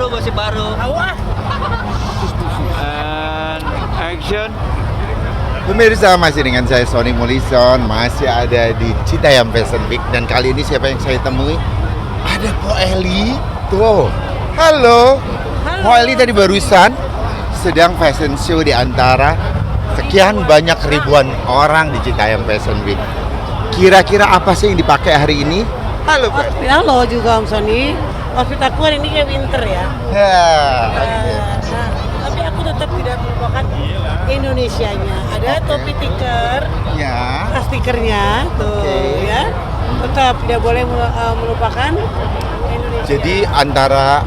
Gosip baru. And action. Pemirsa, masih dengan saya Sony Mulison, masih ada di Citayam Fashion Week, dan kali ini siapa yang saya temui? Ada Po Eli. Tuh. Halo. Po Eli tadi barusan sedang fashion show di antara sekian banyak ribuan orang di Citayam Fashion Week. Kira-kira apa sih yang dipakai hari ini? Halo, Po Eli. Halo juga Om Sony. Outfit aku hari ini kayak winter ya. Tapi aku tetap tidak melupakan Indonesianya. Ada topi tiker, Ya. stikernya tuh ya. Tetap tidak boleh melupakan Indonesia. Jadi antara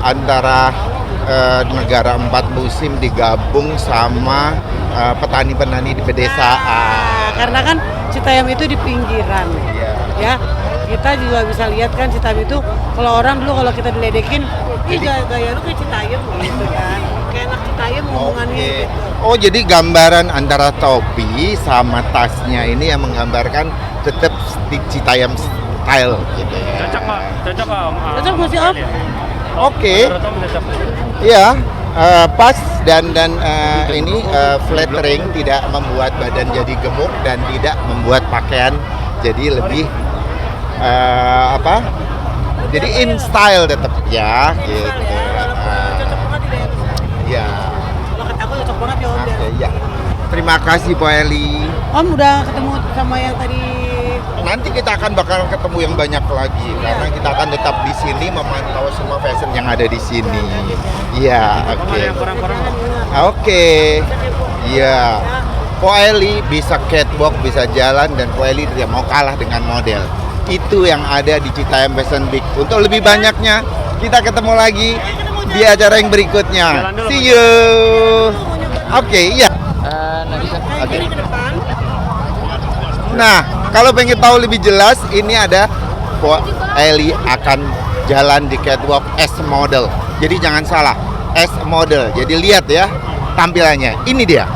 negara 4 musim digabung sama petani-petani di pedesaan. Karena kan Citayam itu di pinggiran. Ya. Kita juga bisa lihat kan Citayam itu, kalau orang dulu kalau kita diledekin, ih gaya lu kayak Citayam gitu kan. Kayak anak Citayam ngomongannya gitu. Oh, jadi gambaran antara topi sama tasnya ini yang menggambarkan tetap Citayam style gitu ya. Cocok Pak. Cocok Om. Cocok masih Om? Oke. Iya, pas dan ini flattering, tidak membuat badan jadi gemuk dan tidak membuat pakaian jadi lebih jadi in style tetap ya gitu. Cocok banget tidak Ya. Kalau kata aku cocok banget ya Om. Ya. Terima kasih Po Eli. Om udah ketemu sama yang tadi. Nanti kita akan bakal ketemu yang banyak lagi karena kita akan tetap di sini memantau semua fashion yang ada di sini. Iya, oke. Oke. Iya. Po Eli bisa catwalk, bisa jalan, dan Po Eli tidak mau kalah dengan model. Itu yang ada di Citayam Fashion Week. Untuk lebih banyaknya kita ketemu lagi di acara yang berikutnya. See you. Oke, iya. Oke. Nah, kalau pengen tahu lebih jelas, ini ada Po Eli akan jalan di catwalk as model. Jadi jangan salah, as model. Jadi lihat ya tampilannya. Ini dia.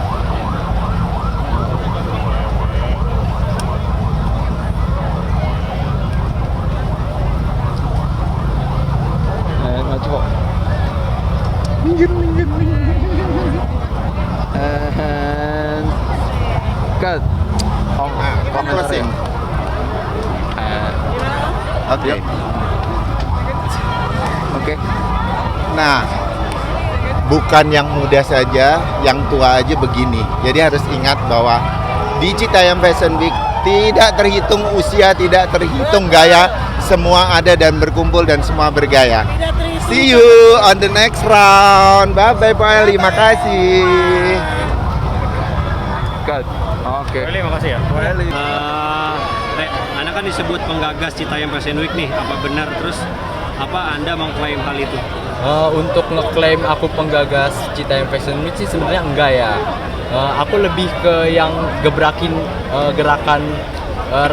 Cut. Closing. Oke. Oke. Nah, bukan yang muda saja, yang tua aja begini. Jadi harus ingat bahwa di Citayam Fashion Week tidak terhitung usia, tidak terhitung gaya, semua ada dan berkumpul dan semua bergaya. See you on the next round. Bye bye Po Eli, makasih. Cut. Oke. Eli, makasih ya. Eli. Anda kan disebut penggagas Citayam Fashion Week nih, apa benar? Terus apa Anda mengklaim hal itu? Untuk ngeklaim aku penggagas Citayam Fashion Week sih sebenarnya enggak ya. Aku lebih ke yang gebrakin gerakan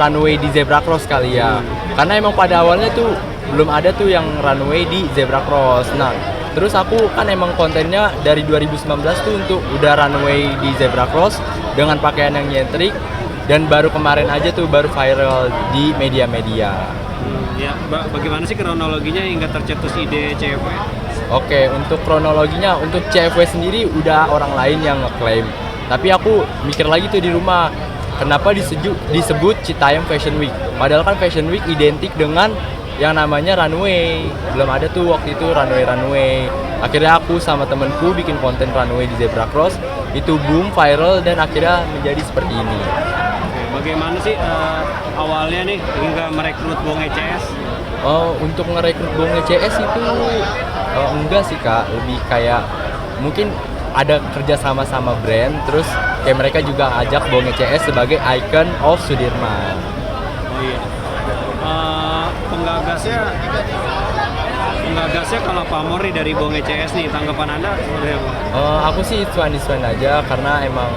runway di Zebra Cross kali ya. Karena emang pada awalnya tuh belum ada tuh yang runway di Zebra Cross. Nah, terus aku kan emang kontennya dari 2019 tuh untuk udah runway di Zebra Cross dengan pakaian yang nyentrik, dan baru kemarin aja tuh baru viral di media-media. Ya, bagaimana sih kronologinya hingga tercetus ide CFW? Oke, untuk kronologinya, untuk CFW sendiri udah orang lain yang ngeklaim. Tapi aku mikir lagi tuh di rumah, kenapa disebut Citayam Fashion Week? Padahal kan Fashion Week identik dengan yang namanya runway. Belum ada tuh waktu itu runway. Akhirnya aku sama temenku bikin konten runway di Zebra Cross. Itu boom, viral, dan akhirnya menjadi seperti ini. Bagaimana sih awalnya nih hingga merekrut Bong ECS? Untuk ngerekrut Bong ECS itu enggak sih Kak, lebih kayak mungkin ada kerja sama brand, terus kayak mereka juga ajak Bonge CS sebagai icon of Sudirman. Oh iya. Penggagasnya kalau pamor nih dari Bonge CS nih, tanggapan Anda seperti apa? Aku sih cuan aja karena emang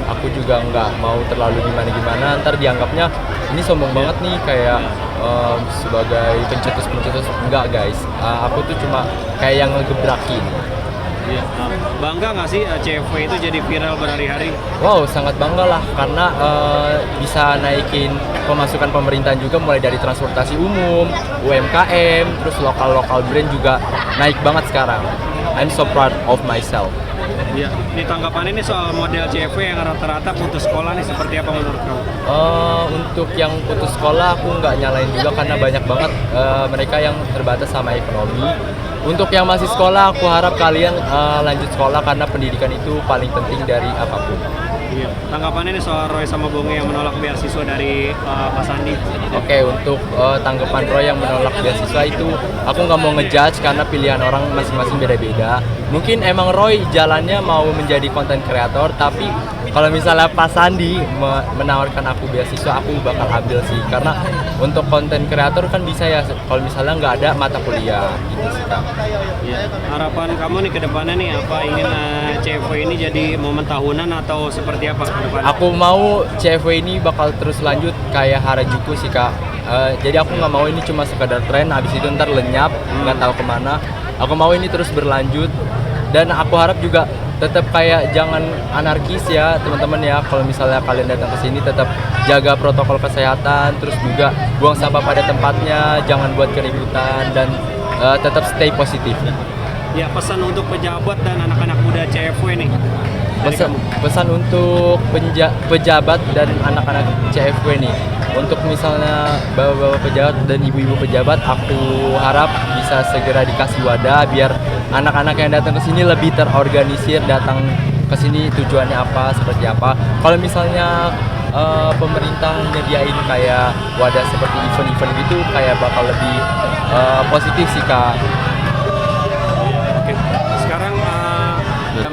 aku juga nggak mau terlalu gimana-gimana, ntar dianggapnya ini sombong banget nih kayak sebagai pencetus. Enggak guys, aku tuh cuma kayak yang ngegebrakin. Iya. Bangga nggak sih CV itu jadi viral berhari-hari? Wow, sangat bangga lah karena bisa naikin pemasukan pemerintahan juga, mulai dari transportasi umum, UMKM, terus lokal brand juga naik banget sekarang. I'm so proud of myself. Iya. Ini tanggapan ini soal model CV yang rata-rata putus sekolah nih seperti apa menurut kamu? Untuk yang putus sekolah aku nggak nyalain juga karena banyak banget mereka yang terbatas sama ekonomi. Untuk yang masih sekolah, aku harap kalian lanjut sekolah karena pendidikan itu paling penting dari apapun. Iya. Tanggapannya nih soal Roy sama Bonge yang menolak beasiswa dari Pak Sandi. Oke, untuk tanggapan Roy yang menolak beasiswa itu, aku nggak mau ngejudge karena pilihan orang masing-masing beda-beda. Mungkin emang Roy jalannya mau menjadi konten kreator, tapi kalau misalnya Pak Sandi menawarkan aku beasiswa, aku bakal ambil sih. Karena untuk konten kreator kan bisa ya, kalau misalnya nggak ada mata kuliah, gitu sih Kak. Iya. Harapan kamu nih ke depannya nih apa, ingin CV ini jadi momen tahunan atau seperti apa ke depannya? Aku mau CV ini bakal terus lanjut kayak Harajuku sih Kak. Jadi aku nggak mau ini cuma sekedar tren, habis itu ntar lenyap, nggak tahu kemana. Aku mau ini terus berlanjut, dan aku harap juga tetap kayak jangan anarkis ya teman-teman ya. Kalau misalnya kalian datang ke sini tetap jaga protokol kesehatan, terus juga buang sampah pada tempatnya, jangan buat keributan, dan tetap stay positif. Ya, pesan untuk pejabat dan anak-anak muda CFW nih. Pesan untuk pejabat dan anak-anak CFW nih, untuk misalnya bapak-bapak pejabat dan ibu-ibu pejabat, aku harap bisa segera dikasih wadah biar anak-anak yang datang ke sini lebih terorganisir, datang ke sini tujuannya apa, seperti apa. Kalau misalnya pemerintah nyediain kayak wadah seperti event-event gitu, kayak bakal lebih positif sih Kak. Oke. Sekarang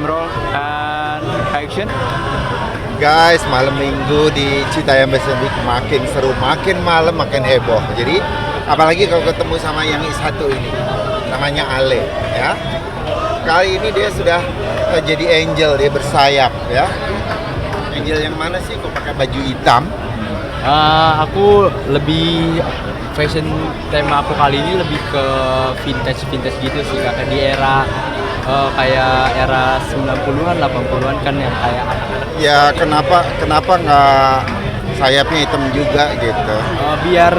Roll and action. Guys, malam minggu di Citayam Fashion Week makin seru, makin malam makin heboh. Jadi apalagi kalau ketemu sama yang satu ini, namanya Ale ya. Kali ini dia sudah jadi angel, dia bersayap ya. Angel yang mana sih? Kok pakai baju hitam? Aku lebih fashion, tema aku kali ini lebih ke vintage gitu sih, kayak di era kayak era 90-an 80-an kan yang kayak Ya kenapa nggak sayapnya hitam juga gitu? biar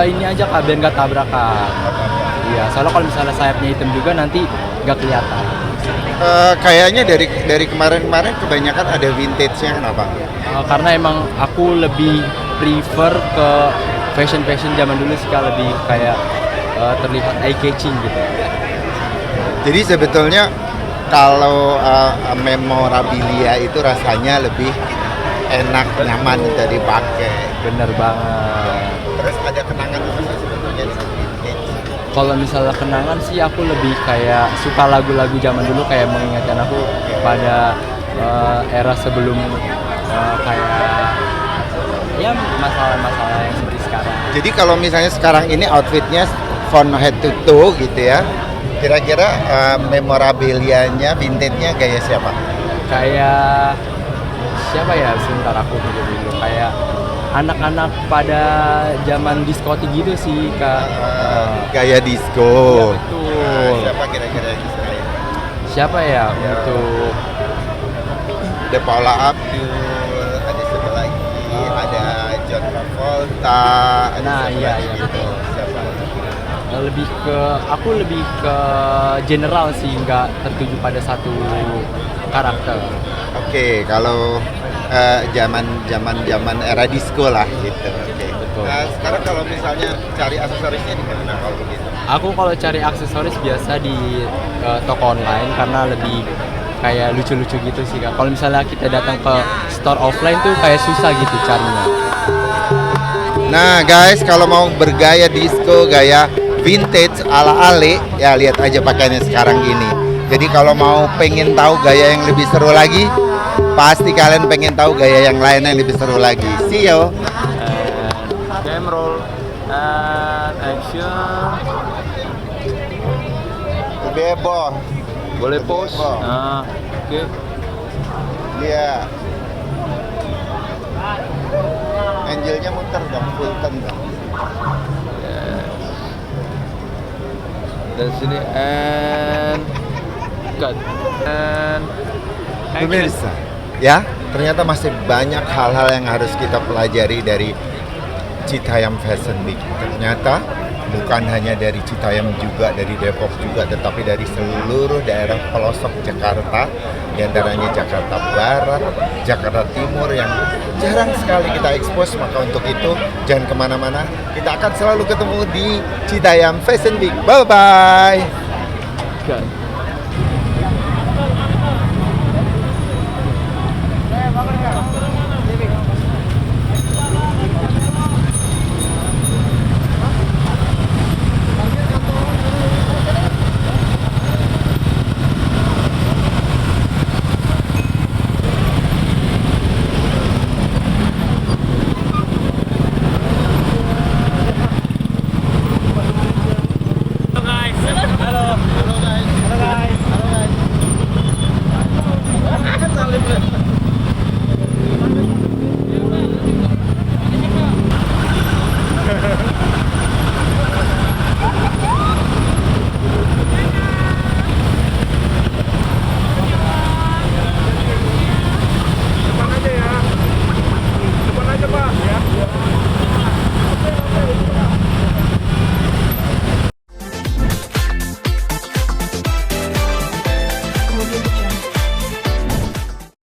ini aja Kak, biar nggak tabrakan. Iya, soalnya kalau misalnya sayapnya hitam juga nanti nggak kelihatan. Kayaknya dari kemarin kebanyakan ada vintage-nya, kenapa? Karena emang aku lebih prefer ke fashion zaman dulu sih Kak, lebih kayak terlihat eye catching gitu. Jadi sebetulnya kalau memorabilia itu rasanya lebih enak, nyaman untuk dipakai. Bener banget. Terus ada kenangan apa sih sebetulnya di vintage? Kalau misalnya kenangan sih aku lebih kayak suka lagu-lagu zaman dulu, kayak mengingatkan aku pada era sebelum kayak ya masalah-masalah yang seperti sekarang. Jadi kalau misalnya sekarang ini outfitnya from head to toe gitu ya, kira-kira memorabilianya, vintage-nya gaya siapa? Kayak siapa ya, sebentar aku pikir dulu, kayak anak-anak pada zaman diskotik gitu sih Kak. Gaya disco. Iya, betul. Siapa kira-kira yang disukai? Siapa ya untuk Ada Paula Abdul, ada siapa lagi? Ada John Travolta. Ada Nah, siapa iya, lagi iya, gitu? betul. Siapa? aku lebih ke general sih, nggak tertuju pada satu karakter. Oke, kalau zaman era disco lah gitu. Oke. Betul. Sekarang kalau misalnya cari aksesorisnya di mana kalau begitu? Aku kalau cari aksesoris biasa di toko online karena lebih kayak lucu-lucu gitu sih Kak. Kalau misalnya kita datang ke store offline tuh kayak susah gitu carinya. Nah guys, kalau mau bergaya disco, gaya vintage ala Ale, ya lihat aja pakaiannya sekarang gini. Jadi kalau mau pengen tahu gaya yang lebih seru lagi, Pasti kalian pengen tahu gaya yang lain yang lebih seru lagi. See you. And cam roll and action. Bebo. Boleh pause. Bebo. Nah, oke. Iya. Angelnya muter dong, full turn dong. Dan sini and cut and action. Pemirsa, ya ternyata masih banyak hal-hal yang harus kita pelajari dari Citayam Fashion Week. Ternyata bukan hanya dari Citayam juga, dari Depok juga, tetapi dari seluruh daerah pelosok Jakarta, diantaranya Jakarta Barat, Jakarta Timur yang jarang sekali kita expose. Maka untuk itu jangan kemana-mana, kita akan selalu ketemu di Citayam Fashion Week. Bye-bye. Cut.